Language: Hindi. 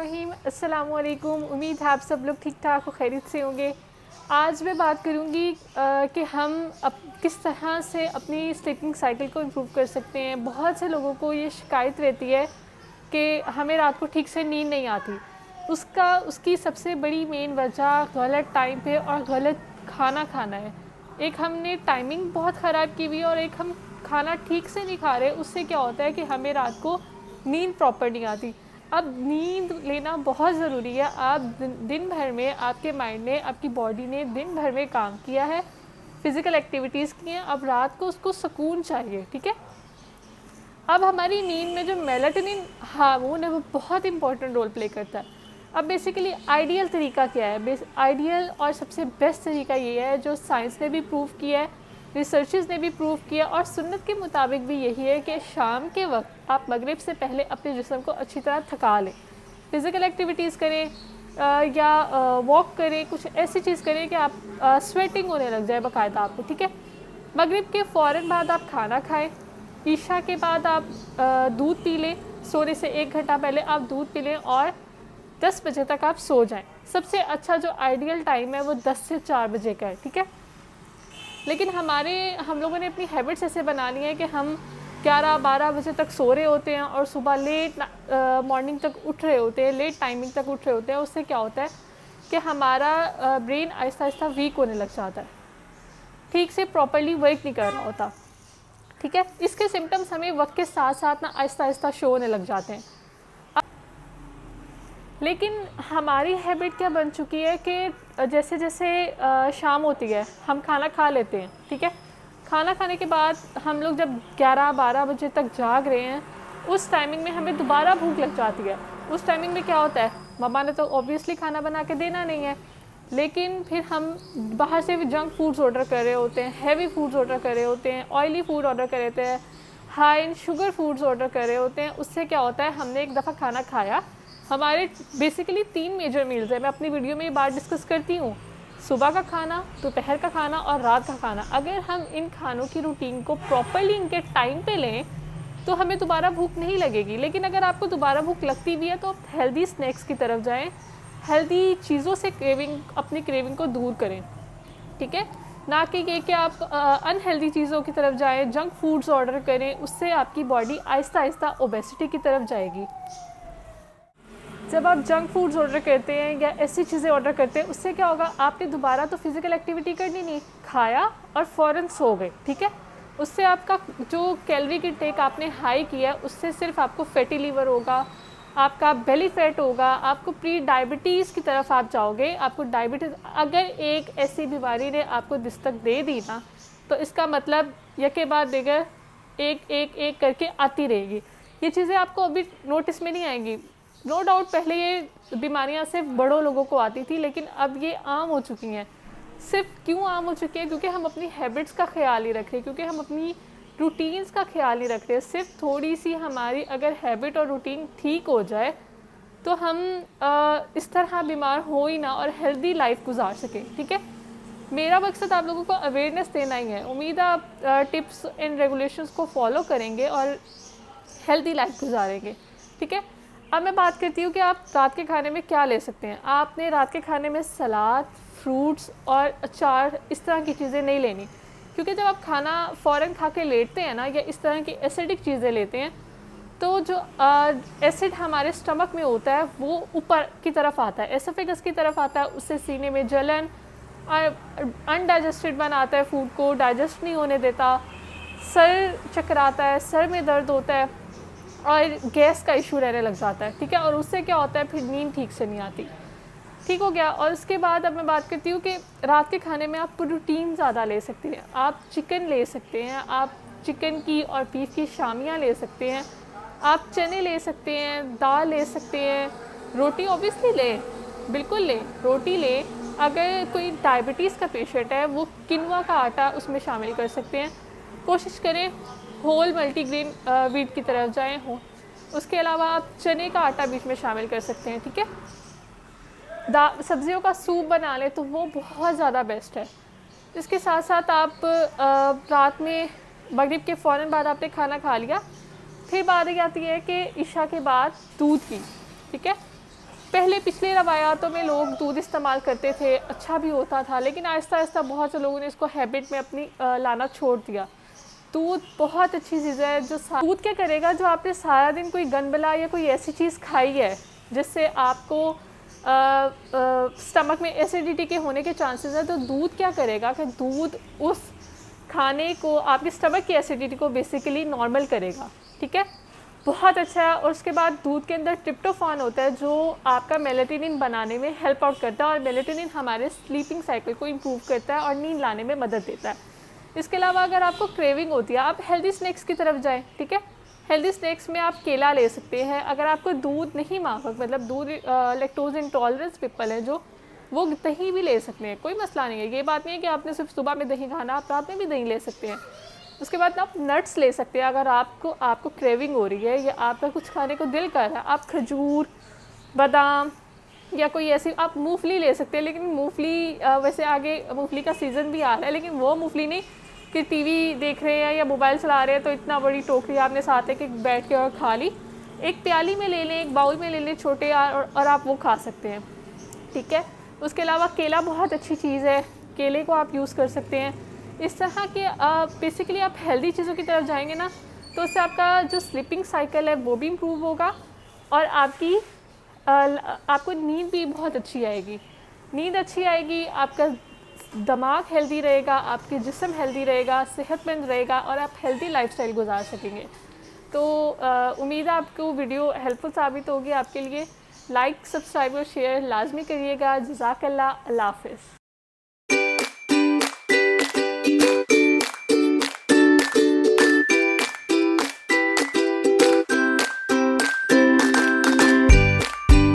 बिस्मिल्लाहिर्रहमानिर्रहीम। अस्सलामु अलैकुम। उम्मीद है आप सब लोग ठीक ठाक और खैरियत से होंगे। आज मैं बात करूँगी कि हम किस तरह से अपनी स्लीपिंग साइकिल को इम्प्रूव कर सकते हैं। बहुत से लोगों को ये शिकायत रहती है कि हमें रात को ठीक से नींद नहीं आती। उसकी सबसे बड़ी मेन वजह गलत टाइम पे और गलत खाना खाना है। एक हमने टाइमिंग बहुत ख़राब की हुई है और एक हम खाना ठीक से नहीं खा रहे। उससे क्या होता है कि हमें रात को नींद प्रॉपर नहीं आती। अब नींद लेना बहुत ज़रूरी है। आप दिन भर में आपके माइंड ने, आपकी बॉडी ने दिन भर में काम किया है, फिज़िकल एक्टिविटीज़ की हैं। अब रात को उसको सुकून चाहिए, ठीक है। अब हमारी नींद में जो मेलाटोनिन हार्मोन है वो बहुत इंपॉर्टेंट रोल प्ले करता है। अब बेसिकली आइडियल तरीका क्या है? आइडियल और सबसे बेस्ट तरीका ये है जो साइंस ने भी प्रूव किया है, रिसर्चर्स ने भी प्रूव किया और सुन्नत के मुताबिक भी यही है कि शाम के वक्त आप मगरिब से पहले अपने जिस्म को अच्छी तरह थका लें। फ़िज़िकल एक्टिविटीज़ करें या वॉक करें, कुछ ऐसी चीज़ करें कि आप स्वेटिंग होने लग जाए बाकायदा आपको, ठीक है। मगरिब के फ़ौरन बाद आप खाना खाएं। ईशा के बाद आप दूध पी लें। सोने से 1 घंटा पहले आप दूध पी लें और 10 बजे तक आप सो जाएं। सबसे अच्छा जो आइडियल टाइम है वो 10 से 4 बजे का है, ठीक है। लेकिन हम लोगों ने अपनी हैबिट्स ऐसे बना ली है कि हम 11-12 बजे तक सो रहे होते हैं और सुबह लेट मॉर्निंग तक उठ रहे होते हैं, लेट टाइमिंग तक उठ रहे होते हैं। उससे क्या होता है कि हमारा ब्रेन आहिस्ता आहिस्ता वीक होने लग जाता है, ठीक से प्रॉपरली वर्क नहीं कर रहा होता, ठीक है। इसके सिम्टम्स हमें वक्त के साथ साथ ना आहिस्ता आहिस्ता शो होने लग जाते हैं। लेकिन हमारी हैबिट क्या बन चुकी है कि जैसे जैसे शाम होती है हम खाना खा लेते हैं, ठीक है। खाना खाने के बाद हम लोग जब 11-12 बजे तक जाग रहे हैं, उस टाइमिंग में हमें दोबारा भूख लग जाती है। उस टाइमिंग में क्या होता है, मम्मा ने तो ऑब्वियसली खाना बना के देना नहीं है, लेकिन फिर हम बाहर से भी जंक फूड्स ऑर्डर कर रहे होते हैं, हैवी फूड्स ऑर्डर कर रहे होते हैं, ऑयली फूड ऑर्डर कर रहे होते हैं, high in sugar foods order कर रहे होते हैं। उससे क्या होता है, हमने एक दफ़ा खाना खाया, हमारे बेसिकली 3 मेजर मील्स है, मैं अपनी वीडियो में ये बात डिस्कस करती हूँ। सुबह का खाना, दोपहर का खाना और रात का खाना। अगर हम इन खानों की रूटीन को प्रॉपरली इनके टाइम पे लें तो हमें दोबारा भूख नहीं लगेगी। लेकिन अगर आपको दोबारा भूख लगती भी है तो आप हेल्दी स्नैक्स की तरफ जाएं, हेल्दी चीज़ों से अपनी क्रेविंग को दूर करें, ठीक है। ना कि ये कि आप अनहेल्दी चीज़ों की तरफ जाएं, जंक फूड्स ऑर्डर करें। उससे आपकी बॉडी आहिस्ता आहिस्ता ओबेसिटी की तरफ जाएगी। जब आप जंक फूड्स ऑर्डर करते हैं या ऐसी चीज़ें ऑर्डर करते हैं, उससे क्या होगा, आपने दोबारा तो फिज़िकल एक्टिविटी करनी नहीं, खाया और फ़ौरन सो गए, ठीक है। उससे आपका जो कैलोरी की टेक आपने हाई किया है, उससे सिर्फ आपको फैटी लीवर होगा, आपका बेली फैट होगा, आपको प्री डायबिटीज़ की तरफ आप जाओगे। आपको डायबिटीज़ अगर एक ऐसी बीमारी ने आपको दस्तक दे दी ना, तो इसका मतलब यके बाद देकर एक करके आती रहेगी। ये चीज़ें आपको अभी नोटिस में नहीं आएंगी। नो डाउट पहले ये बीमारियां सिर्फ बड़ों लोगों को आती थी, लेकिन अब ये आम हो चुकी हैं। सिर्फ क्यों आम हो चुकी है? क्योंकि हम अपनी हैबिट्स का ख्याल नहीं रख रहे, क्योंकि हम अपनी रूटीन्स का ख्याल नहीं रख रहे। सिर्फ थोड़ी सी हमारी अगर हैबिट और रूटीन ठीक हो जाए तो हम इस तरह बीमार हो ही ना और हेल्दी लाइफ गुजार सकें, ठीक है। मेरा मकसद आप लोगों को अवेयरनेस देना ही है। उम्मीद है आप टिप्स एंड रेगुलेशंस को फॉलो करेंगे और हेल्दी लाइफ गुजारेंगे, ठीक है। अब मैं बात करती हूँ कि आप रात के खाने में क्या ले सकते हैं। आपने रात के खाने में सलाद, फ्रूट्स और अचार, इस तरह की चीज़ें नहीं लेनी, क्योंकि जब आप खाना फ़ौरन खा के लेटते हैं ना, या इस तरह की एसिडिक चीज़ें लेते हैं, तो जो एसिड हमारे स्टमक में होता है वो ऊपर की तरफ आता है, एसोफेगस की तरफ आता है। उससे सीने में जलन और अनडाइजेस्टेड बनाता है, फूड को डाइजेस्ट नहीं होने देता, सर चकराता है, सर में दर्द होता है और गैस का इशू रहने लग जाता है, ठीक है। और उससे क्या होता है, फिर नींद ठीक से नहीं आती, ठीक हो गया। और उसके बाद अब मैं बात करती हूँ कि रात के खाने में आप प्रोटीन ज़्यादा ले सकते हैं। आप चिकन ले सकते हैं, आप चिकन की और बीफ की शामियाँ ले सकते हैं, आप चने ले सकते हैं, दाल ले सकते हैं, रोटी ऑब्वियसली लें, बिल्कुल लें, रोटी लें। अगर कोई डायबिटीज़ का पेशेंट है वो किनवा का आटा उसमें शामिल कर सकते हैं। कोशिश करें होल मल्टीग्रेन व्हीट की तरफ जाएं हो। उसके अलावा आप चने का आटा बीच में शामिल कर सकते हैं, ठीक है। सब्जियों का सूप बना लें तो वो बहुत ज़्यादा बेस्ट है। इसके साथ साथ आप रात में मगरिब के फ़ौरन बाद आपने खाना खा लिया, फिर बारी आती है कि इशा के बाद दूध की, ठीक है। पहले पिछले रवायातों में लोग दूध इस्तेमाल करते थे, अच्छा भी होता था, लेकिन आहिस्ता आहिस्ता बहुत से लोगों ने इसको हैबिट में अपनी लाना छोड़ दिया। दूध बहुत अच्छी चीज़ है। जो दूध क्या करेगा, जो आपने सारा दिन कोई गंदबला या कोई ऐसी चीज़ खाई है जिससे आपको स्टमक में एसिडिटी के होने के चांसेस है, तो दूध क्या करेगा कि दूध उस खाने को, आपके स्टमक की एसिडिटी को बेसिकली नॉर्मल करेगा। ठीक है, बहुत अच्छा है। और उसके बाद दूध के अंदर ट्रिप्टोफान होता है जो आपका मेलेटोनिन बनाने में हेल्प आउट करता है, और मेलेटोनिन हमारे स्लीपिंग साइकिल को इम्प्रूव करता है और नींद लाने में मदद देता है। इसके अलावा अगर आपको क्रेविंग होती है, आप हेल्दी स्नैक्स की तरफ जाएं। ठीक है, हेल्दी स्नैक्स में आप केला ले सकते हैं। अगर आपको दूध नहीं माफक, मतलब दूध लैक्टोज इंटॉलरेंस पीपल है जो, वो दही भी ले सकते हैं, कोई मसला नहीं है। ये बात नहीं है कि आपने सिर्फ सुबह में दही खाना, आप रात में भी दही ले सकते हैं। उसके बाद आप नट्स ले सकते हैं। अगर आपको क्रेविंग हो रही है या आपका कुछ खाने को दिल कर रहा है, आप खजूर, बादाम या कोई ऐसी, आप मूंगफली ले सकते हैं। लेकिन मूंगफली वैसे आगे मूंगफली का सीज़न भी आ रहा है, लेकिन वो मूंगफली नहीं कि टीवी देख रहे हैं या मोबाइल चला रहे हैं तो इतना बड़ी टोकरी आपने साथ लेके बैठ के और खा ली। एक प्याली में ले लें, एक बाउल में ले लें छोटे, और आप वो खा सकते हैं। ठीक है, उसके अलावा केला बहुत अच्छी चीज़ है, केले को आप यूज़ कर सकते हैं। इस तरह के बेसिकली आप हेल्दी चीज़ों की तरफ जाएंगे ना, तो उससे आपका जो स्लीपिंग साइकिल है वो भी इम्प्रूव होगा, और आपको नींद भी बहुत अच्छी आएगी। नींद अच्छी आएगी, आपका दिमाग हेल्दी रहेगा, आपके जिस्म हेल्दी रहेगा, सेहतमंद रहेगा, और आप हेल्दी लाइफस्टाइल गुजार सकेंगे। तो उम्मीद है आपको वीडियो हेल्पफुल साबित होगी आपके लिए। लाइक, सब्सक्राइब और शेयर लाजमी करिएगा। जज़ाकल्लाह, अल्लाह हाफ़िज़।